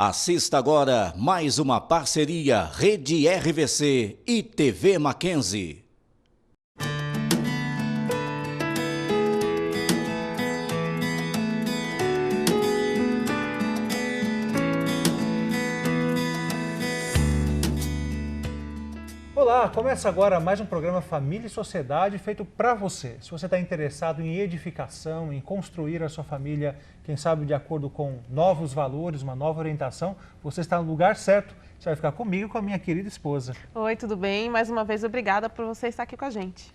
Assista agora mais uma parceria Rede RVC e TV Mackenzie. Olá, começa agora mais um programa Família e Sociedade feito para você. Se você está interessado em edificação, em construir a sua família, quem sabe de acordo com novos valores, uma nova orientação, você está no lugar certo. Você vai ficar comigo e com a minha querida esposa. Oi, tudo bem? Mais uma vez, obrigada por você estar aqui com a gente.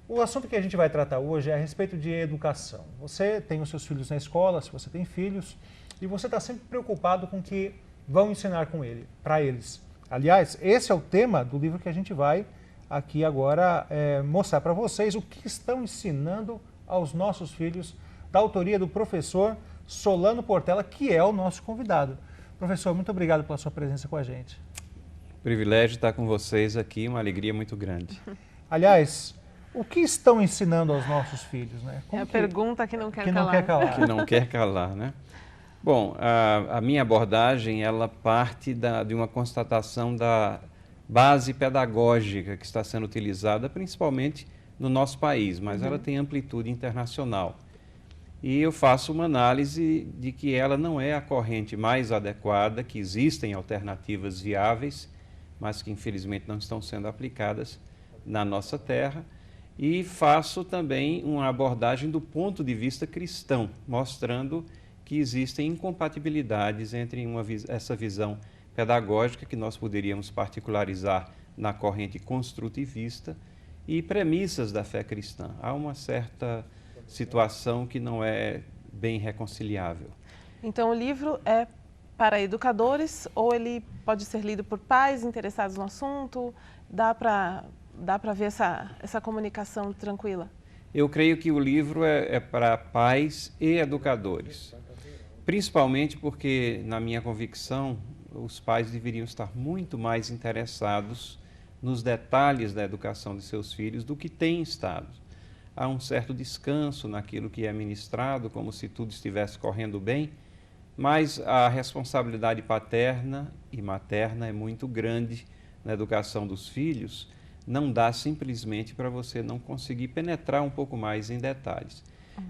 O assunto que a gente vai tratar hoje é a respeito de educação. Você tem os seus filhos na escola, se você tem filhos, e você está sempre preocupado com o que vão ensinar para eles. Aliás, esse é o tema do livro que a gente vai aqui agora mostrar para vocês o que estão ensinando aos nossos filhos, da autoria do professor Solano Portela, que é o nosso convidado. Professor, muito obrigado pela sua presença com a gente. Privilégio estar com vocês aqui, uma alegria muito grande. Aliás, o que estão ensinando aos nossos filhos, né? É a pergunta que não quer que calar. não quer calar. Que não quer calar, né? Bom, a minha abordagem, ela parte de uma constatação da base pedagógica que está sendo utilizada, principalmente no nosso país, mas ela tem amplitude internacional. E eu faço uma análise de que ela não é a corrente mais adequada, que existem alternativas viáveis, mas que infelizmente não estão sendo aplicadas na nossa terra. E faço também uma abordagem do ponto de vista cristão, mostrando que existem incompatibilidades entre essa visão pedagógica, que nós poderíamos particularizar na corrente construtivista, e premissas da fé cristã. Há uma certa situação que não é bem reconciliável. Então, o livro é para educadores ou ele pode ser lido por pais interessados no assunto? Dá para ver essa comunicação tranquila? Eu creio que o livro é para pais e educadores. Principalmente porque, na minha convicção, os pais deveriam estar muito mais interessados nos detalhes da educação de seus filhos do que têm estado. Há um certo descanso naquilo que é ministrado, como se tudo estivesse correndo bem, mas a responsabilidade paterna e materna é muito grande na educação dos filhos. Não dá simplesmente para você não conseguir penetrar um pouco mais em detalhes.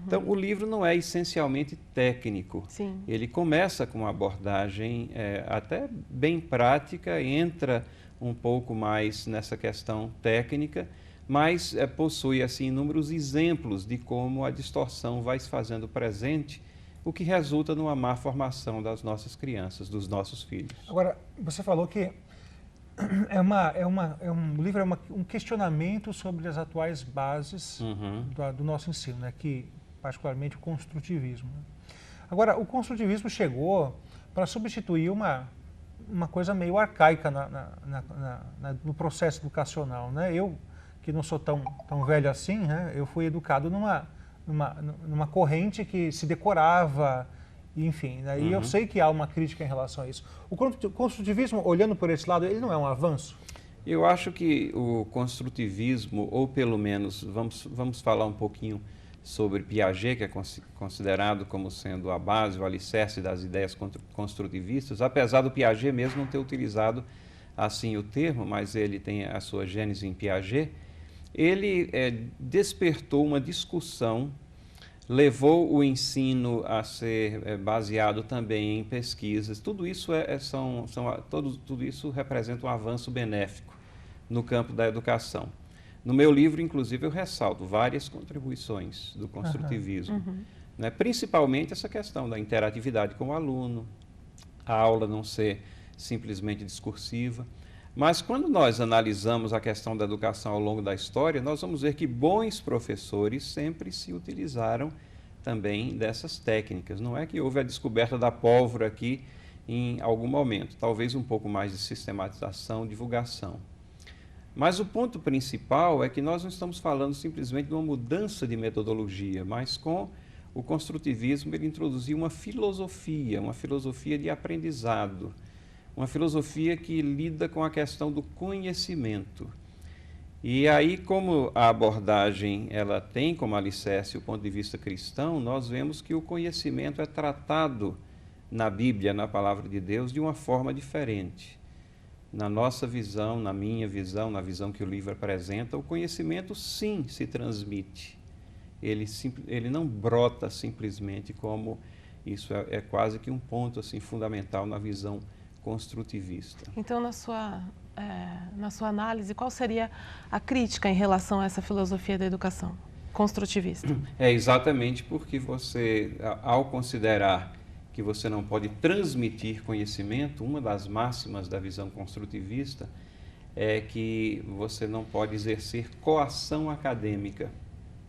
Então, o livro não é essencialmente técnico. Sim. Ele começa com uma abordagem até bem prática, entra um pouco mais nessa questão técnica, mas possui assim, inúmeros exemplos de como a distorção vai se fazendo presente, o que resulta numa má formação das nossas crianças, dos nossos filhos. Agora, você falou que o livro é um questionamento sobre as atuais bases do nosso ensino, né? Que, particularmente o construtivismo. Agora, o construtivismo chegou para substituir uma coisa meio arcaica no processo educacional, né? Eu, que não sou tão velho assim, né? Eu fui educado numa corrente que se decorava, enfim, né? E eu sei que há uma crítica em relação a isso. O construtivismo, olhando por esse lado, ele não é um avanço? Eu acho que o construtivismo, ou pelo menos, vamos falar um pouquinho sobre Piaget, que é considerado como sendo a base, o alicerce das ideias construtivistas, apesar do Piaget mesmo não ter utilizado assim o termo, mas ele tem a sua gênese em Piaget. Ele despertou uma discussão, levou o ensino a ser baseado também em pesquisas. Tudo isso tudo isso representa um avanço benéfico no campo da educação. No meu livro, inclusive, eu ressalto várias contribuições do construtivismo, né? Principalmente essa questão da interatividade com o aluno, a aula não ser simplesmente discursiva. Mas quando nós analisamos a questão da educação ao longo da história, nós vamos ver que bons professores sempre se utilizaram também dessas técnicas. Não é que houve a descoberta da pólvora aqui em algum momento, talvez um pouco mais de sistematização, divulgação. Mas o ponto principal é que nós não estamos falando simplesmente de uma mudança de metodologia, mas com o construtivismo ele introduziu uma filosofia de aprendizado, uma filosofia que lida com a questão do conhecimento. E aí, como a abordagem ela tem como alicerce o ponto de vista cristão, nós vemos que o conhecimento é tratado na Bíblia, na Palavra de Deus, de uma forma diferente. Na nossa visão, na minha visão, na visão que o livro apresenta, o conhecimento sim se transmite. Ele não brota simplesmente como isso é quase que um ponto assim, fundamental na visão construtivista. Então, na sua análise, qual seria a crítica em relação a essa filosofia da educação construtivista? É exatamente porque você, ao considerar que você não pode transmitir conhecimento, uma das máximas da visão construtivista é que você não pode exercer coação acadêmica,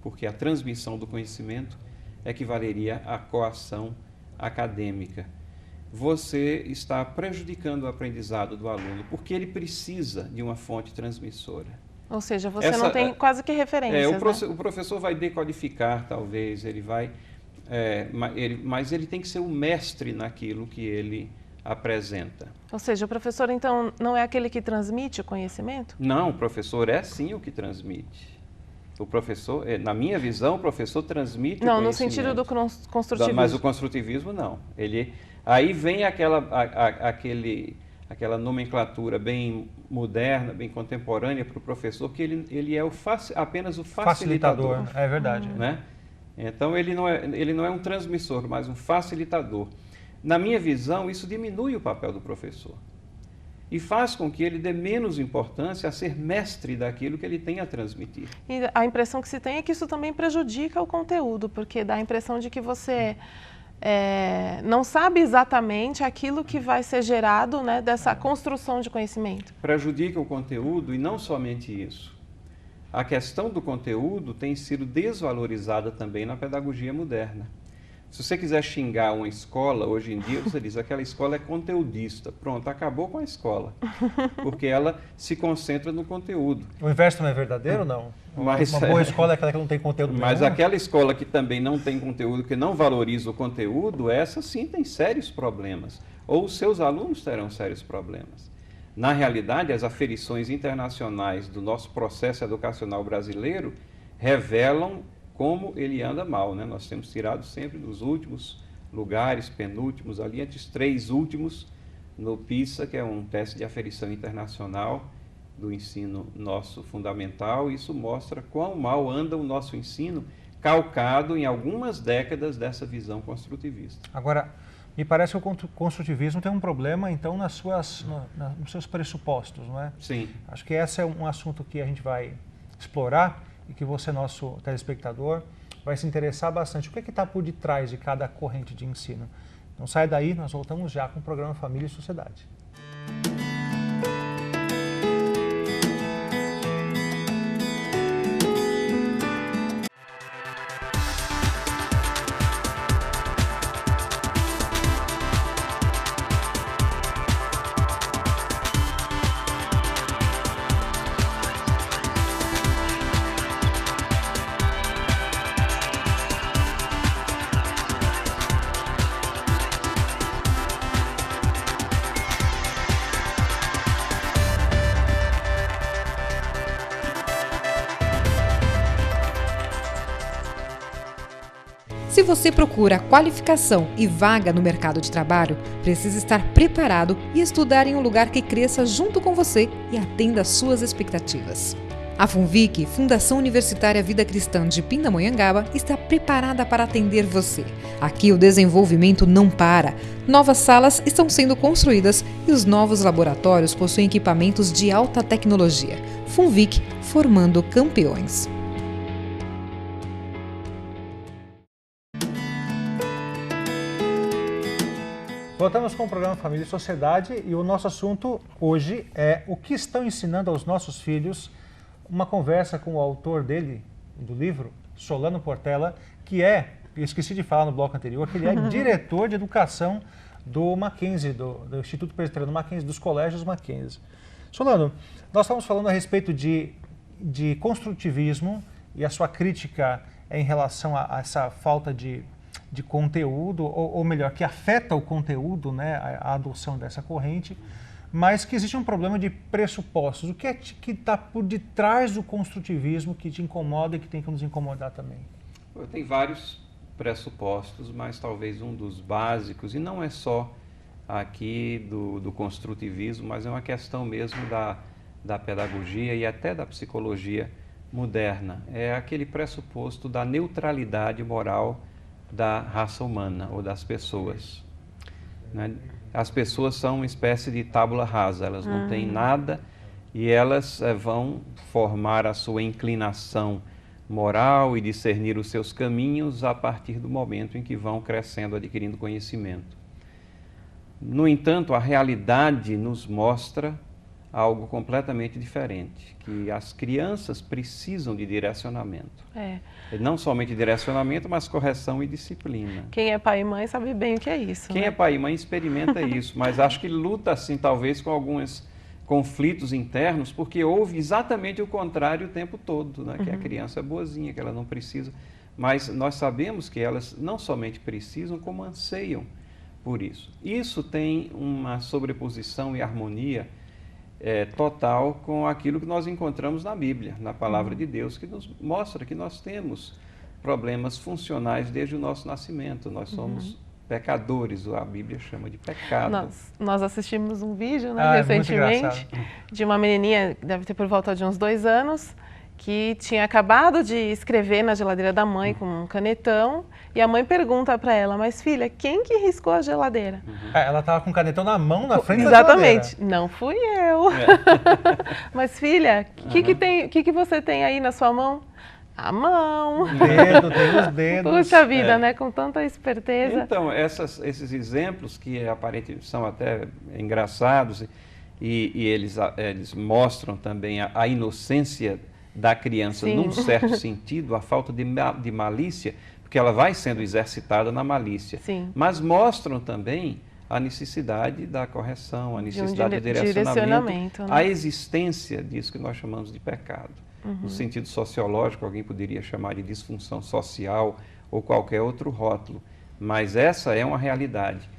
porque a transmissão do conhecimento equivaleria à coação acadêmica. Você está prejudicando o aprendizado do aluno, porque ele precisa de uma fonte transmissora. Ou seja, você não tem quase que referências, o professor vai decodificar, talvez, mas ele tem que ser o mestre naquilo que ele apresenta. Ou seja, o professor, então, não é aquele que transmite o conhecimento? Não, o professor é sim o que transmite. O professor, na minha visão, o professor transmite o conhecimento. Não, no sentido do construtivismo. Mas o construtivismo, não. Aí vem aquela nomenclatura bem moderna, bem contemporânea para o professor, que ele é apenas o facilitador. É verdade. Né? Então, ele não é um transmissor, mas um facilitador. Na minha visão, isso diminui o papel do professor e faz com que ele dê menos importância a ser mestre daquilo que ele tem a transmitir. E a impressão que se tem é que isso também prejudica o conteúdo, porque dá a impressão de que você não sabe exatamente aquilo que vai ser gerado, né, dessa construção de conhecimento. Prejudica o conteúdo e não somente isso. A questão do conteúdo tem sido desvalorizada também na pedagogia moderna. Se você quiser xingar uma escola, hoje em dia, você diz aquela escola é conteudista. Pronto, acabou com a escola, porque ela se concentra no conteúdo. O inverso não é verdadeiro, não? Uma boa escola é aquela que não tem conteúdo nenhum. Mas aquela escola que também não tem conteúdo, que não valoriza o conteúdo, essa sim tem sérios problemas. Ou os seus alunos terão sérios problemas. Na realidade, as aferições internacionais do nosso processo educacional brasileiro revelam como ele anda mal, né? Nós temos tirado sempre dos últimos lugares, penúltimos, ali entre os 3 últimos, no PISA, que é um teste de aferição internacional do ensino nosso fundamental. Isso mostra quão mal anda o nosso ensino, calcado em algumas décadas dessa visão construtivista. Agora, me parece que o construtivismo tem um problema, então, nos seus pressupostos, não é? Sim. Acho que esse é um assunto que a gente vai explorar e que você, nosso telespectador, vai se interessar bastante. O que está por detrás de cada corrente de ensino? Então sai daí, nós voltamos já com o programa Família e Sociedade. Se você procura qualificação e vaga no mercado de trabalho, precisa estar preparado e estudar em um lugar que cresça junto com você e atenda às suas expectativas. A FUNVIC, Fundação Universitária Vida Cristã de Pindamonhangaba, está preparada para atender você. Aqui o desenvolvimento não para. Novas salas estão sendo construídas e os novos laboratórios possuem equipamentos de alta tecnologia. FUNVIC, formando campeões. Voltamos com o programa Família e Sociedade e o nosso assunto hoje é o que estão ensinando aos nossos filhos. Uma conversa com o autor dele, do livro, Solano Portela, que eu esqueci de falar no bloco anterior, que ele é diretor de educação do Mackenzie, do Instituto Presbiteriano Mackenzie, dos colégios Mackenzie. Solano, nós estamos falando a respeito de construtivismo e a sua crítica em relação a essa falta de conteúdo, ou melhor, que afeta o conteúdo, né, a adoção dessa corrente, mas que existe um problema de pressupostos. O que é que está por detrás do construtivismo que te incomoda e que tem que nos incomodar também? Tem vários pressupostos, mas talvez um dos básicos, e não é só aqui do construtivismo, mas é uma questão mesmo da pedagogia e até da psicologia moderna. É aquele pressuposto da neutralidade moral da raça humana ou das pessoas, né? As pessoas são uma espécie de tábula rasa, elas não têm nada e elas vão formar a sua inclinação moral e discernir os seus caminhos a partir do momento em que vão crescendo, adquirindo conhecimento. No entanto, a realidade nos mostra algo completamente diferente, que as crianças precisam de direcionamento. Não somente direcionamento, mas correção e disciplina. Quem é pai e mãe sabe bem o que é isso. Quem é pai e mãe experimenta isso, mas acho que luta, assim, talvez com alguns conflitos internos, porque houve exatamente o contrário o tempo todo, né? Que a criança é boazinha, que ela não precisa. Mas nós sabemos que elas não somente precisam, como anseiam por isso. Isso tem uma sobreposição e harmonia total com aquilo que nós encontramos na Bíblia, na Palavra de Deus, que nos mostra que nós temos problemas funcionais desde o nosso nascimento. Nós somos pecadores, a Bíblia chama de pecado. Nós assistimos um vídeo, né, recentemente, de uma menininha, deve ter por volta de uns 2 anos, que tinha acabado de escrever na geladeira da mãe com um canetão, e a mãe pergunta para ela, mas filha, quem que riscou a geladeira? Ela estava com o canetão na mão, na frente da Exatamente, geladeira. não fui eu. Mas filha, o que você tem aí na sua mão? A mão. Tem os dedos. Puxa vida, né? Com tanta esperteza. Então, esses exemplos que aparentemente são até engraçados e eles mostram também a inocência da criança, num certo sentido, a falta de malícia, porque ela vai sendo exercitada na malícia. Sim. Mas mostram também a necessidade da correção, a necessidade de direcionamento, né? a existência disso que nós chamamos de pecado. No sentido sociológico, alguém poderia chamar de disfunção social ou qualquer outro rótulo, mas essa é uma realidade.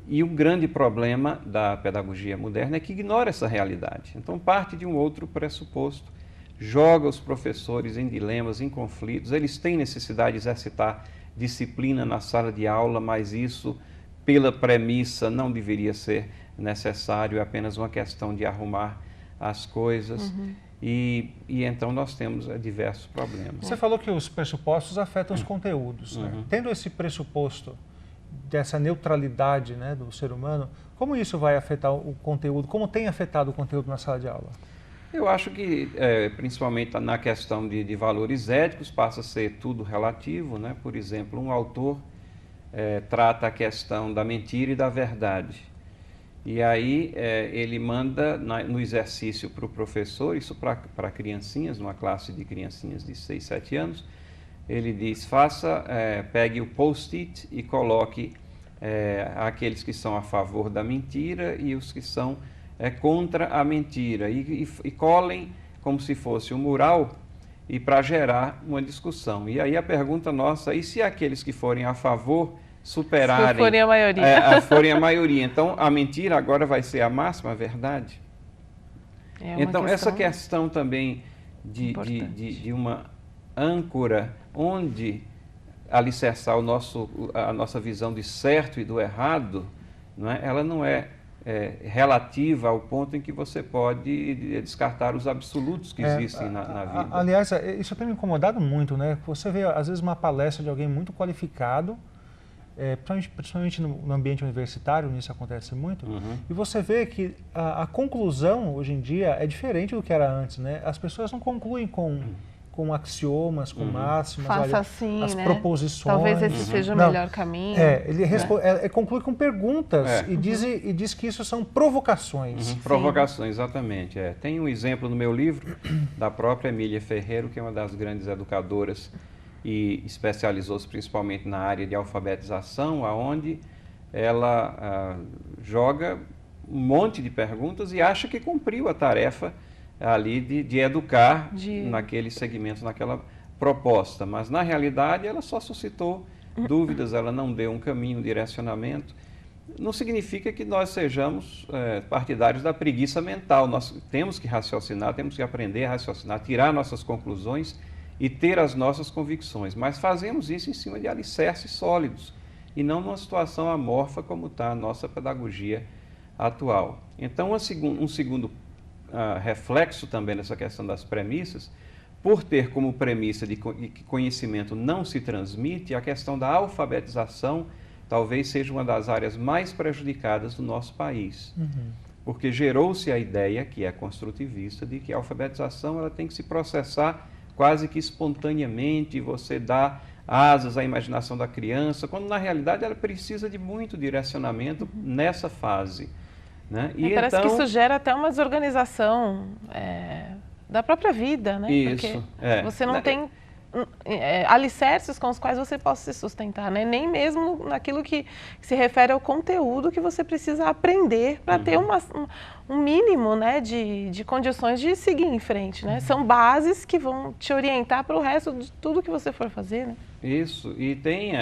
E o grande problema da pedagogia moderna é que ignora essa realidade. Então, parte de um outro pressuposto, joga os professores em dilemas, em conflitos. Eles têm necessidade de exercitar disciplina na sala de aula, mas isso, pela premissa, não deveria ser necessário, é apenas uma questão de arrumar as coisas. E então nós temos diversos problemas. Você falou que os pressupostos afetam os conteúdos. Né? Tendo esse pressuposto dessa neutralidade, né, do ser humano, como isso vai afetar o conteúdo? Como tem afetado o conteúdo na sala de aula? Eu acho que, principalmente na questão de valores éticos, passa a ser tudo relativo, né? Por exemplo, um autor trata a questão da mentira e da verdade. E aí ele manda no exercício para o professor, isso para criancinhas, numa classe de criancinhas de 6, 7 anos, ele diz, pegue o post-it e coloque aqueles que são a favor da mentira e os que são contra a mentira, e colhem como se fosse um mural e para gerar uma discussão. E aí a pergunta nossa, e se aqueles que forem a favor superarem... Se forem a maioria. Forem a maioria, então a mentira agora vai ser a máxima verdade? Então essa questão também de uma âncora onde alicerçar a nossa visão de certo e do errado, não é? Ela não é relativa ao ponto em que você pode descartar os absolutos que existem na vida. Aliás, isso tem me incomodado muito, né? Você vê, às vezes, uma palestra de alguém muito qualificado, principalmente no ambiente universitário, nisso acontece muito, e você vê que a conclusão, hoje em dia, é diferente do que era antes, né? As pessoas não concluem com axiomas, com máximas, Faça assim, as né? proposições. Talvez esse seja o melhor caminho. Ele conclui com perguntas e diz que isso são provocações. Provocações, exatamente. Tem um exemplo no meu livro da própria Emília Ferreiro, que é uma das grandes educadoras e especializou-se principalmente na área de alfabetização, aonde ela joga um monte de perguntas e acha que cumpriu a tarefa ali de educar naquele segmento, naquela proposta. Mas, na realidade, ela só suscitou dúvidas, ela não deu um caminho, um direcionamento. Não significa que nós sejamos partidários da preguiça mental. Nós temos que raciocinar, temos que aprender a raciocinar, tirar nossas conclusões e ter as nossas convicções, mas fazemos isso em cima de alicerces sólidos e não numa situação amorfa como está a nossa pedagogia atual. Então, um segundo reflexo também dessa questão das premissas, por ter como premissa de que conhecimento não se transmite, a questão da alfabetização talvez seja uma das áreas mais prejudicadas do nosso país. Porque gerou-se a ideia, que é construtivista, de que a alfabetização ela tem que se processar quase que espontaneamente, você dá asas à imaginação da criança, quando na realidade ela precisa de muito direcionamento nessa fase. Né? E parece então, que isso gera até uma desorganização da própria vida, né? Isso, porque você não tem alicerces com os quais você possa se sustentar, né? Nem mesmo naquilo que se refere ao conteúdo que você precisa aprender para ter um mínimo, né, de condições de seguir em frente, né? São bases que vão te orientar para o resto de tudo que você for fazer, né? Isso, e tem,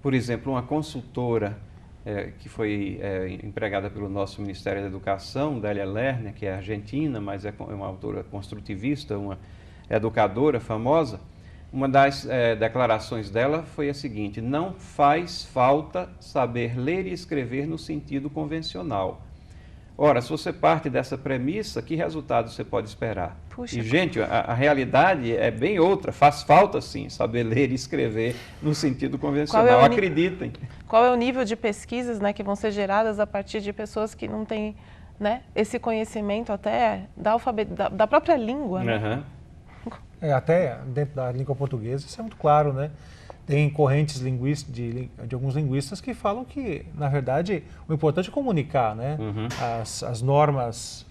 por exemplo, uma consultora que foi empregada pelo nosso Ministério da Educação, Délia Lerner, que é argentina, mas é uma autora construtivista, uma educadora famosa. Uma das declarações dela foi a seguinte: não faz falta saber ler e escrever no sentido convencional. Ora, se você parte dessa premissa, que resultado você pode esperar? Puxa, e, gente, a realidade é bem outra. Faz falta, sim, saber ler e escrever no sentido convencional. Acreditem. Qual é o nível de pesquisas, né, que vão ser geradas a partir de pessoas que não têm, né, esse conhecimento até da própria língua, né? Até dentro da língua portuguesa isso é muito claro, né? Tem correntes de alguns linguistas que falam que, na verdade, o importante é comunicar, né? As normas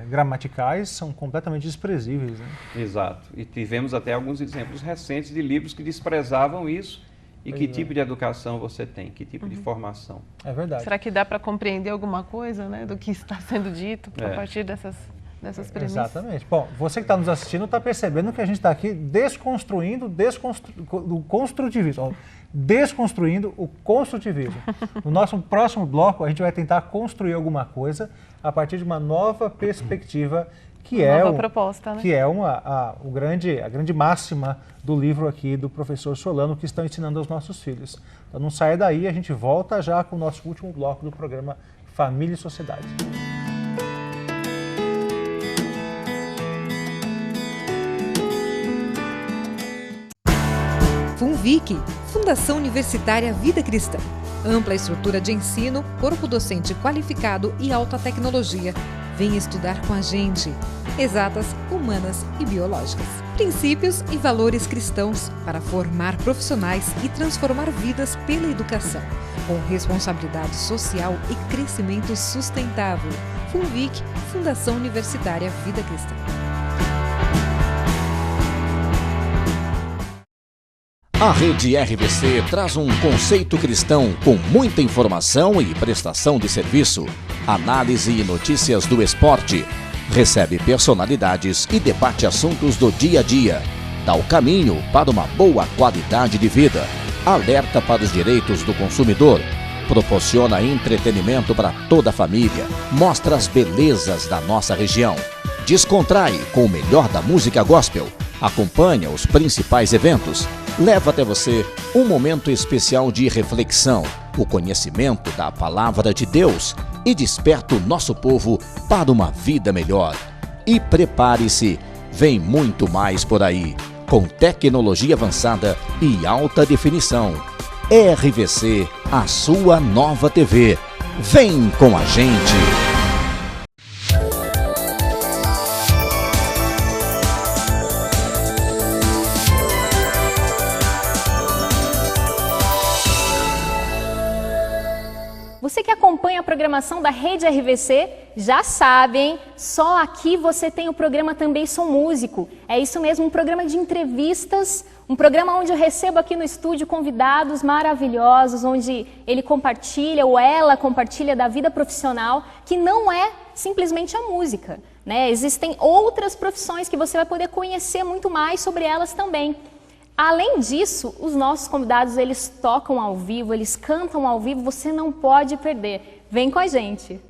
gramaticais são completamente desprezíveis, né? Exato. E tivemos até alguns exemplos recentes de livros que desprezavam isso. E que tipo de educação você tem? Que tipo de formação? É verdade. Será que dá para compreender alguma coisa, né, do que está sendo dito a partir dessas premissas? Exatamente. Bom, você que está nos assistindo está percebendo que a gente está aqui desconstruindo o construtivismo. Desconstruindo o construtivismo. No nosso próximo bloco, a gente vai tentar construir alguma coisa a partir de uma nova perspectiva, que proposta, né? Que é a grande máxima do livro aqui do professor Solano, que estão ensinando aos nossos filhos. Então não saia daí, a gente volta já com o nosso último bloco do programa Família e Sociedade. FUNVIC, Fundação Universitária Vida Cristã. Ampla estrutura de ensino, corpo docente qualificado e alta tecnologia. Venha estudar com a gente. Exatas, humanas e biológicas. Princípios e valores cristãos para formar profissionais e transformar vidas pela educação, com responsabilidade social e crescimento sustentável. FUNVIC, Fundação Universitária Vida Cristã. A Rede RVC traz um conceito cristão com muita informação e prestação de serviço, análise e notícias do esporte. Recebe personalidades e debate assuntos do dia a dia. Dá o caminho para uma boa qualidade de vida. Alerta para os direitos do consumidor. Proporciona entretenimento para toda a família. Mostra as belezas da nossa região. Descontrai com o melhor da música gospel. Acompanha os principais eventos. Leva até você um momento especial de reflexão, o conhecimento da Palavra de Deus e desperta o nosso povo para uma vida melhor. E prepare-se, vem muito mais por aí, com tecnologia avançada e alta definição. RVC, a sua nova TV. Vem com a gente! Você que acompanha a programação da Rede RVC, já sabe, hein? Só aqui você tem o programa Também Sou Músico. É isso mesmo, um programa de entrevistas, um programa onde eu recebo aqui no estúdio convidados maravilhosos, onde ele compartilha ou ela compartilha da vida profissional, que não é simplesmente a música, né? Existem outras profissões que você vai poder conhecer muito mais sobre elas também. Além disso, os nossos convidados, eles tocam ao vivo, eles cantam ao vivo, você não pode perder. Vem com a gente!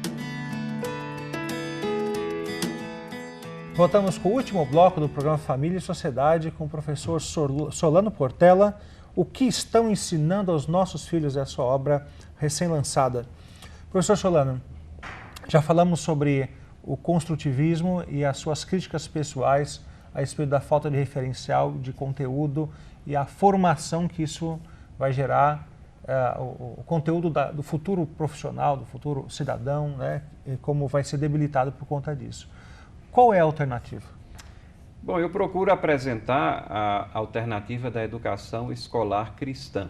Voltamos com o último bloco do programa Família e Sociedade com o professor Solano Portela. O que estão ensinando aos nossos filhos, essa obra recém-lançada. Professor Solano, já falamos sobre o construtivismo e as suas críticas pessoais a respeito da falta de referencial, de conteúdo e a formação que isso vai gerar, o conteúdo do futuro profissional, do futuro cidadão, né, e como vai ser debilitado por conta disso. Qual é a alternativa? Bom, eu procuro apresentar a alternativa da educação escolar cristã.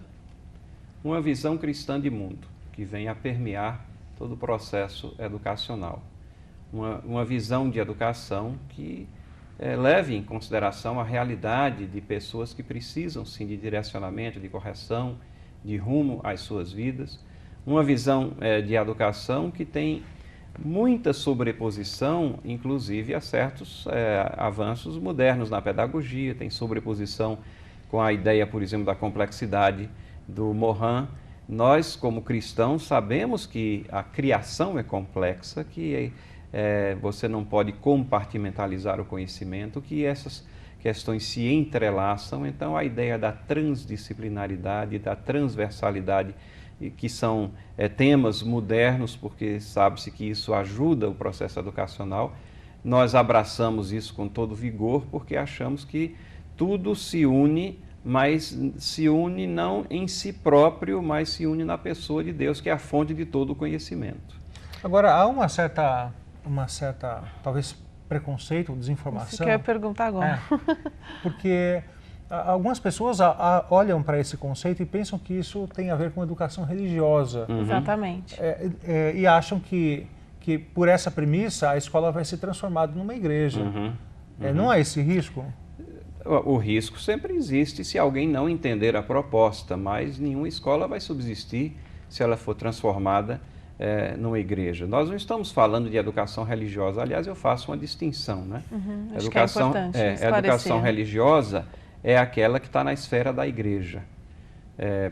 Uma visão cristã de mundo, que vem a permear todo o processo educacional. Uma visão de educação que leve em consideração a realidade de pessoas que precisam, sim, de direcionamento, de correção, de rumo às suas vidas. Uma visão de educação que tem muita sobreposição, inclusive, a certos avanços modernos na pedagogia, tem sobreposição com a ideia, por exemplo, da complexidade do Morin. Nós, como cristãos, sabemos que a criação é complexa, que você não pode compartimentalizar o conhecimento, que essas questões se entrelaçam. Então, a ideia da transdisciplinaridade, da transversalidade, que são temas modernos, porque sabe-se que isso ajuda o processo educacional. Nós abraçamos isso com todo vigor, porque achamos que tudo se une, mas se une não em si próprio, mas se une na pessoa de Deus, que é a fonte de todo o conhecimento. Agora, há uma certa talvez, preconceito, desinformação. Isso que eu ia perguntar agora. Porque algumas pessoas olham para esse conceito e pensam que isso tem a ver com educação religiosa. Uhum. Exatamente. E acham que por essa premissa a escola vai ser transformada numa igreja. Uhum. Não há esse risco? O risco sempre existe se alguém não entender a proposta, mas nenhuma escola vai subsistir se ela for transformada numa igreja. Nós não estamos falando de educação religiosa. Aliás, eu faço uma distinção, né? Uhum, acho educação, que é importante educação religiosa é aquela que está na esfera da igreja,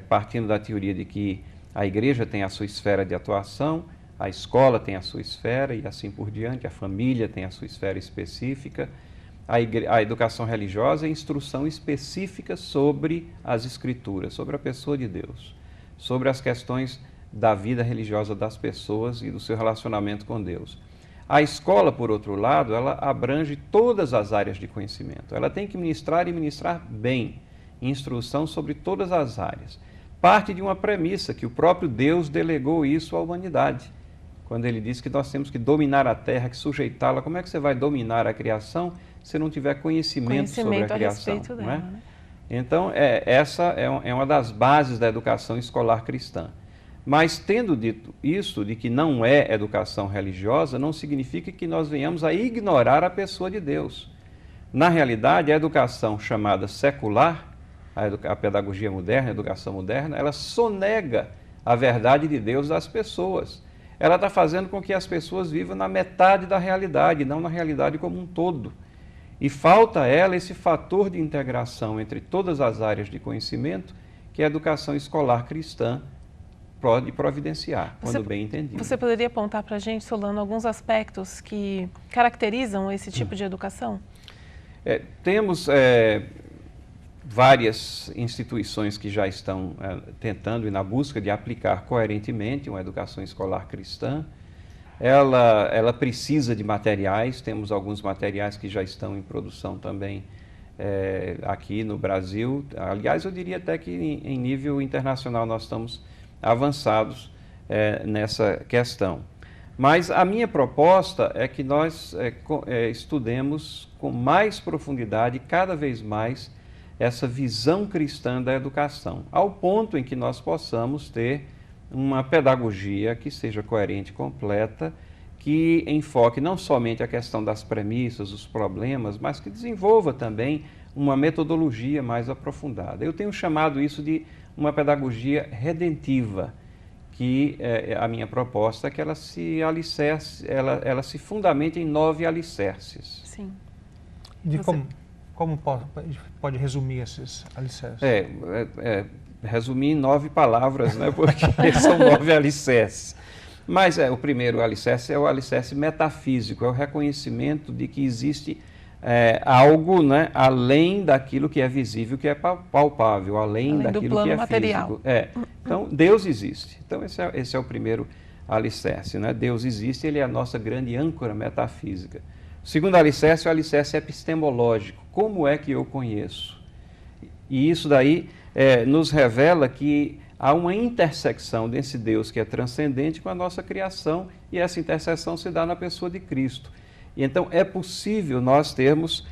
partindo da teoria de que a igreja tem a sua esfera de atuação, a escola tem a sua esfera e assim por diante, a família tem a sua esfera específica. A educação religiosa é instrução específica sobre as Escrituras, sobre a pessoa de Deus, sobre as questões da vida religiosa das pessoas e do seu relacionamento com Deus. A escola, por outro lado, ela abrange todas as áreas de conhecimento. Ela tem que ministrar e ministrar bem, instrução sobre todas as áreas. Parte de uma premissa que o próprio Deus delegou isso à humanidade. Quando ele diz que nós temos que dominar a terra, que sujeitá-la. Como é que você vai dominar a criação se não tiver conhecimento sobre a criação? A respeito dela, né? Então, essa é uma das bases da educação escolar cristã. Mas, tendo dito isso, de que não é educação religiosa, não significa que nós venhamos a ignorar a pessoa de Deus. Na realidade, a educação chamada secular, a pedagogia moderna, a educação moderna, ela sonega a verdade de Deus das pessoas. Ela está fazendo com que as pessoas vivam na metade da realidade, não na realidade como um todo. E falta a ela esse fator de integração entre todas as áreas de conhecimento que a educação escolar cristã pode providenciar, quando bem entendido. Você poderia apontar para a gente, Solano, alguns aspectos que caracterizam esse tipo de educação? Temos várias instituições que já estão tentando e na busca de aplicar coerentemente uma educação escolar cristã. Ela precisa de materiais, temos alguns materiais que já estão em produção também aqui no Brasil. Aliás, eu diria até que em nível internacional nós estamos avançados nessa questão. Mas a minha proposta é que nós estudemos com mais profundidade, cada vez mais, essa visão cristã da educação, ao ponto em que nós possamos ter uma pedagogia que seja coerente e completa, que enfoque não somente a questão das premissas, os problemas, mas que desenvolva também uma metodologia mais aprofundada. Eu tenho chamado isso de uma pedagogia redentiva, que a minha proposta é que ela se alicerce, ela se fundamente em 9 alicerces. Sim. Como pode resumir esses alicerces? Resumir em 9 palavras, né? Porque são 9 alicerces. Mas o primeiro alicerce é o alicerce metafísico, é o reconhecimento de que existe algo, né, além daquilo que é visível, que é palpável, além daquilo que é material. físico. Então, Deus existe. Então, esse é o primeiro alicerce, né? Deus existe, ele é a nossa grande âncora metafísica. O segundo alicerce é o alicerce epistemológico. Como é que eu conheço? E isso daí nos revela que há uma intersecção desse Deus que é transcendente com a nossa criação, e essa interseção se dá na pessoa de Cristo. E então é possível nós termos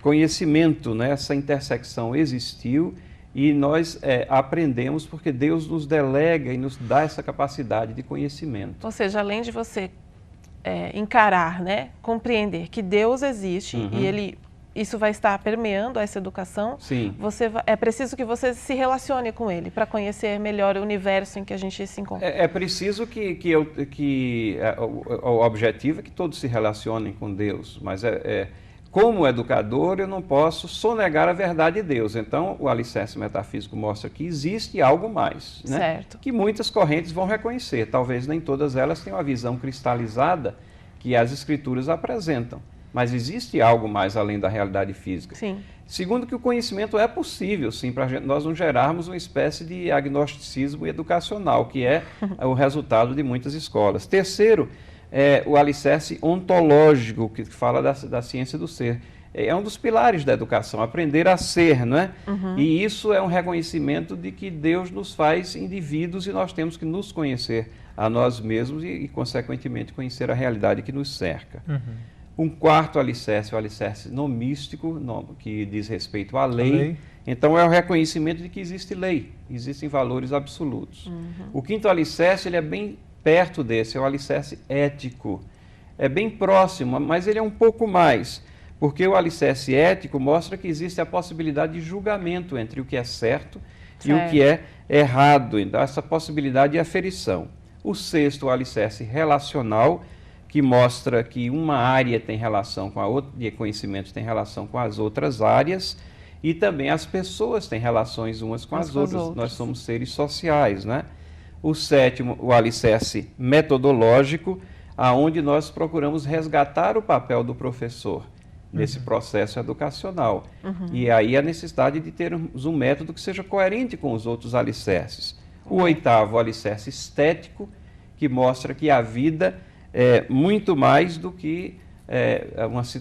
conhecimento, né? Essa intersecção existiu e nós aprendemos porque Deus nos delega e nos dá essa capacidade de conhecimento. Ou seja, além de você encarar, né, compreender que Deus existe e isso vai estar permeando essa educação, Sim. É preciso que você se relacione com Ele para conhecer melhor o universo em que a gente se encontra. É preciso que o objetivo é que todos se relacionem com Deus, mas como educador eu não posso sonegar a verdade de Deus. Então o alicerce metafísico mostra que existe algo mais, né? Certo. Que muitas correntes vão reconhecer, talvez nem todas elas tenham a visão cristalizada que as Escrituras apresentam. Mas existe algo mais além da realidade física. Sim. Segundo, que o conhecimento é possível, sim, para nós não gerarmos uma espécie de agnosticismo educacional, que é o resultado de muitas escolas. Terceiro, o alicerce ontológico, que fala da ciência do ser. É um dos pilares da educação, aprender a ser, não é? E isso é um reconhecimento de que Deus nos faz indivíduos e nós temos que nos conhecer a nós mesmos e consequentemente, conhecer a realidade que nos cerca. Um quarto alicerce, o alicerce nomístico, que diz respeito à lei. Então, é o reconhecimento de que existe lei, existem valores absolutos. O quinto alicerce, ele é bem perto desse, é o alicerce ético. É bem próximo, mas ele é um pouco mais, porque o alicerce ético mostra que existe a possibilidade de julgamento entre o que é certo e o que é errado. Então, essa possibilidade de aferição. O sexto, o alicerce relacional, que mostra que uma área tem relação com a outra, e conhecimento tem relação com as outras áreas, e também as pessoas têm relações umas com as outras. Nós somos seres sociais, né? O sétimo, o alicerce metodológico, aonde nós procuramos resgatar o papel do professor nesse processo educacional. E aí a necessidade de termos um método que seja coerente com os outros alicerces. O oitavo, o alicerce estético, que mostra que a vida é muito mais do que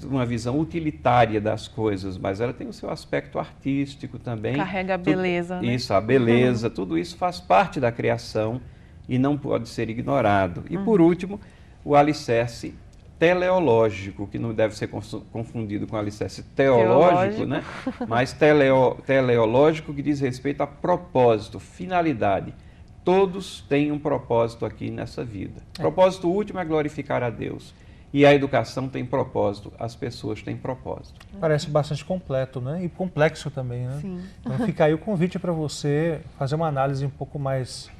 uma visão utilitária das coisas, mas ela tem o seu aspecto artístico também. Carrega a beleza, né? Isso, a beleza, tudo isso faz parte da criação e não pode ser ignorado. E por último, o alicerce teleológico, que não deve ser confundido com o alicerce teológico, né? Mas teleológico, que diz respeito a propósito, finalidade. Todos têm um propósito aqui nessa vida. O propósito último é glorificar a Deus. E a educação tem propósito, as pessoas têm propósito. Parece bastante completo, né? E complexo também, né? Sim. Então fica aí o convite para você fazer uma análise um pouco mais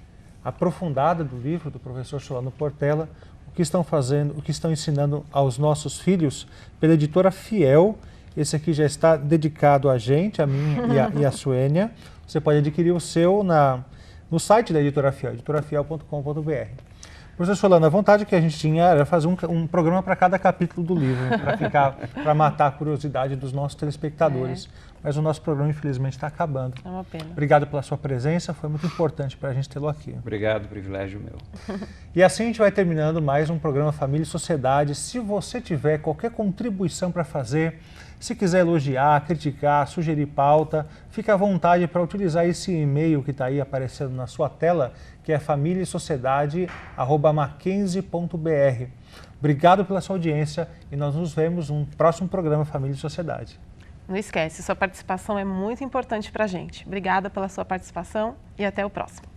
aprofundada do livro do professor Solano Portela, o que estão fazendo, o que estão ensinando aos nossos filhos, pela editora Fiel. Esse aqui já está dedicado a gente, a mim e a Suênia. Você pode adquirir o seu no site da Editora Fiel, editorafiel.com.br. Professor Solano, a vontade que a gente tinha era fazer um programa para cada capítulo do livro, para matar a curiosidade dos nossos telespectadores. Mas o nosso programa, infelizmente, está acabando. É uma pena. Obrigado pela sua presença, foi muito importante para a gente tê-lo aqui. Obrigado, privilégio meu. E assim a gente vai terminando mais um programa Família e Sociedade. Se você tiver qualquer contribuição para fazer, se quiser elogiar, criticar, sugerir pauta, fique à vontade para utilizar esse e-mail que está aí aparecendo na sua tela, que é familiaesociedade@mackenzie.br. Obrigado pela sua audiência e nós nos vemos no próximo programa Família e Sociedade. Não esquece, sua participação é muito importante para a gente. Obrigada pela sua participação e até o próximo.